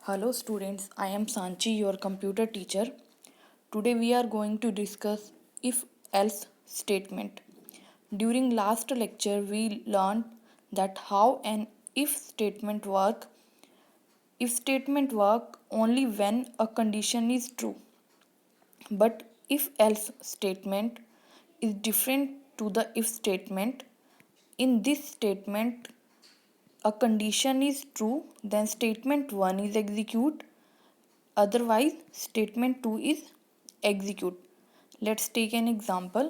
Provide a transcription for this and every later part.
Hello students, I am Sanchi, your computer teacher. Today we are going to discuss if-else statement. During last lecture we learned that how an if statement work. If statement work only when a condition is true. But if-else statement is different to the if statement. In this statement, a condition is true, then statement 1 is execute. Otherwise, statement 2 is execute. Let's take an example.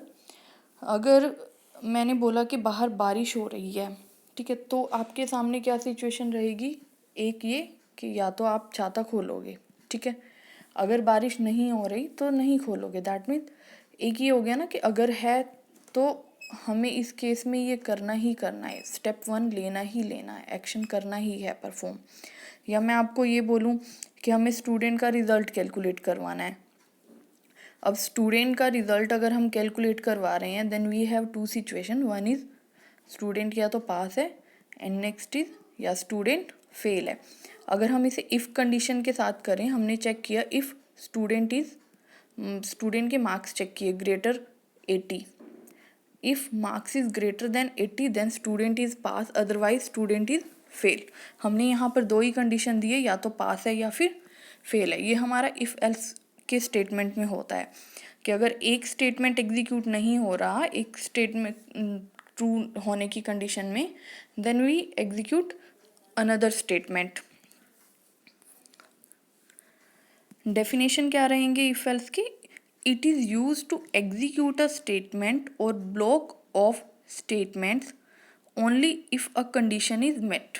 अगर मैंने बोला कि बाहर बारिश हो रही है, ठीक है, तो आपके सामने क्या सिचुएशन रहेगी? एक ये कि या तो आप छाता खोलोगे, ठीक है, अगर बारिश नहीं हो रही तो नहीं खोलोगे. दैट मीन्स एक ये हो गया ना कि अगर है तो हमें इस केस में ये करना ही करना है, स्टेप 1 लेना ही लेना है, एक्शन करना ही है परफॉर्म. या मैं आपको ये बोलूँ कि हमें स्टूडेंट का रिजल्ट कैलकुलेट करवाना है. अब स्टूडेंट का रिजल्ट अगर हम कैलकुलेट करवा रहे हैं then we have two situation. One is student या तो पास है एंड नेक्स्ट इज या स्टूडेंट फेल है. अगर हम इसे इफ़ कंडीशन के साथ करें, हमने चेक किया इफ़ स्टूडेंट के मार्क्स चेक किए greater 80. If marks is greater than 80 then student is pass, otherwise student is fail. हमने यहाँ पर दो ही कंडीशन दिए, या तो पास है या फिर फेल है. ये हमारा इफ़ एल्स के स्टेटमेंट में होता है कि अगर एक स्टेटमेंट एग्जीक्यूट नहीं हो रहा एक स्टेटमेंट ट्रू होने की कंडीशन में, then we execute another statement. Definition क्या रहेंगे इफ एल्स की? It is use to execute a statement और block of statements only if a condition is met.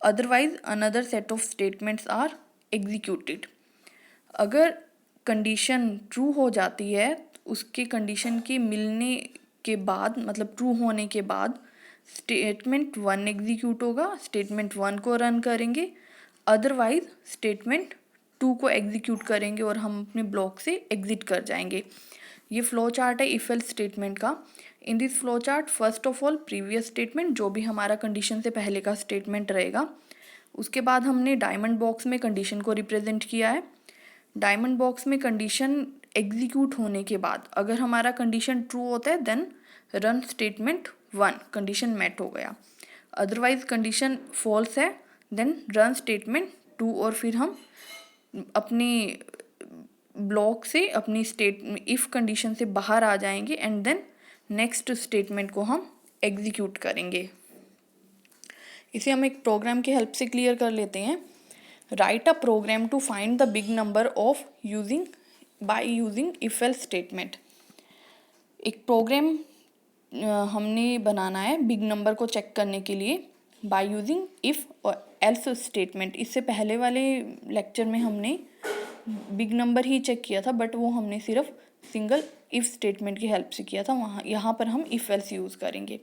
Otherwise, another set of statements are executed. अगर condition true हो जाती है, उसके condition के मिलने के बाद, मतलब ट्रू होने के बाद स्टेटमेंट 1 एग्जीक्यूट होगा, स्टेटमेंट 1 को रन करेंगे, अदरवाइज स्टेटमेंट 2 को एग्जीक्यूट करेंगे और हम अपने ब्लॉक से एग्जिट कर जाएंगे. ये फ्लो चार्ट है इफ एल्स स्टेटमेंट का. In this flow chart first of all previous statement, जो भी हमारा कंडीशन से पहले का स्टेटमेंट रहेगा, उसके बाद हमने डायमंड बॉक्स में कंडीशन को रिप्रेजेंट किया है. डायमंड बॉक्स में कंडीशन एग्जीक्यूट होने के बाद अगर हमारा कंडीशन ट्रू होता है then run statement 1, condition met हो गया. अदरवाइज कंडीशन फॉल्स है देन रन स्टेटमेंट 2 और फिर हम अपनी ब्लॉक से अपनी इफ़ कंडीशन से बाहर आ जाएंगे एंड देन नेक्स्ट स्टेटमेंट को हम एग्जीक्यूट करेंगे. इसे हम एक प्रोग्राम की हेल्प से क्लियर कर लेते हैं. Write a program to find the big number of by using if else statement. एक प्रोग्राम हमने बनाना है बिग नंबर को चेक करने के लिए बाय यूजिंग इफ और एल्स स्टेटमेंट. इससे पहले वाले लेक्चर में हमने बिग नंबर ही चेक किया था, बट वो हमने सिर्फ सिंगल इफ़ स्टेटमेंट की हेल्प से किया था. यहाँ पर हम इफ एल्स यूज़ करेंगे.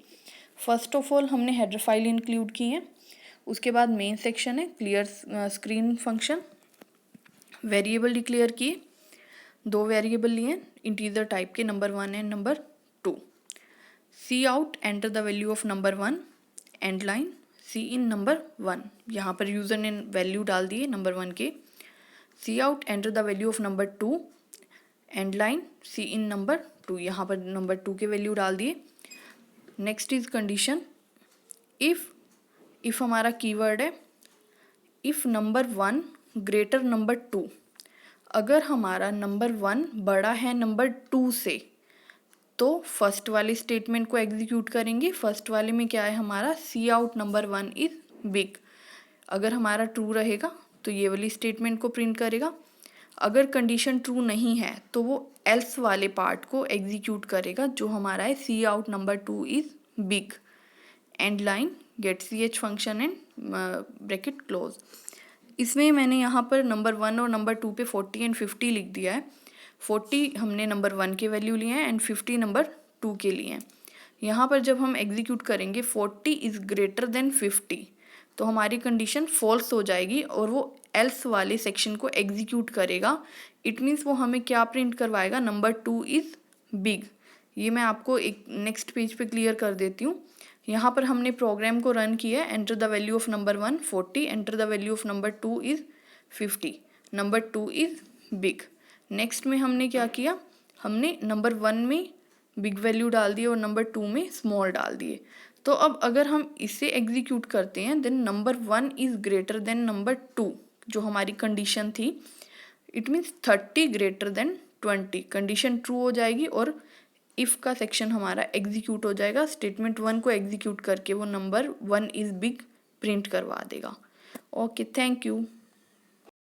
फर्स्ट ऑफ ऑल हमने हेडर फाइल इंक्लूड की है. उसके बाद मेन सेक्शन है clear screen function. Variable declare किए, 2 वेरिएबल लिए इंटीजर टाइप के, number 1 and number 2. C out enter the value of number 1. And line C in number 1. यहाँ पर यूज़र ने वैल्यू डाल दिए नंबर 1 के. C out enter the value of number 2. End line C in number 2. यहाँ पर number 2 के value डाल दिए. नेक्स्ट इज कंडीशन इफ़ हमारा कीवर्ड है इफ़ नंबर 1 ग्रेटर नंबर 2. अगर हमारा नंबर 1 बड़ा है नंबर 2 से तो फर्स्ट वाले स्टेटमेंट को एग्जीक्यूट करेंगे. फर्स्ट वाले में क्या है हमारा, सी आउट नंबर 1 इज बिग. अगर हमारा ट्रू रहेगा तो ये वाली स्टेटमेंट को प्रिंट करेगा. अगर कंडीशन ट्रू नहीं है तो वो एल्स वाले पार्ट को एग्जीक्यूट करेगा जो हमारा है C out number 2 is big. End line get C H function end bracket close. इसमें मैंने यहाँ पर नंबर 1 और नंबर 2 पे 40 एंड 50 लिख दिया है. 40 हमने नंबर 1 के वैल्यू लिए हैं एंड 50 नंबर 2 के लिए हैं. यहाँ पर जब हम एग्जीक्यूट करेंगे 40 इज़ ग्रेटर देन 50 तो हमारी कंडीशन फॉल्स हो जाएगी और वो एल्स वाले सेक्शन को एग्जीक्यूट करेगा. इट मीन्स वो हमें क्या प्रिंट करवाएगा, नंबर 2 इज़ बिग. ये मैं आपको एक नेक्स्ट पेज पे क्लियर कर देती हूँ. यहाँ पर हमने प्रोग्राम को रन किया है. Enter the value of number 1 40, enter the value of number 2 is 50, number 2 is big. Next में हमने क्या किया, हमने नंबर 1 में बिग वैल्यू डाल दिए और नंबर 2 में स्मॉल डाल दिए। तो अब अगर हम इसे एग्जीक्यूट करते हैं then number 1 is greater than number 2, जो हमारी कंडीशन थी, it means 30 greater than 20, condition true हो जाएगी और इफ़ का सेक्शन हमारा एग्जीक्यूट हो जाएगा। स्टेटमेंट 1 को एग्जीक्यूट करके वो नंबर 1 इज़ बिग प्रिंट करवा देगा। Okay, thank you.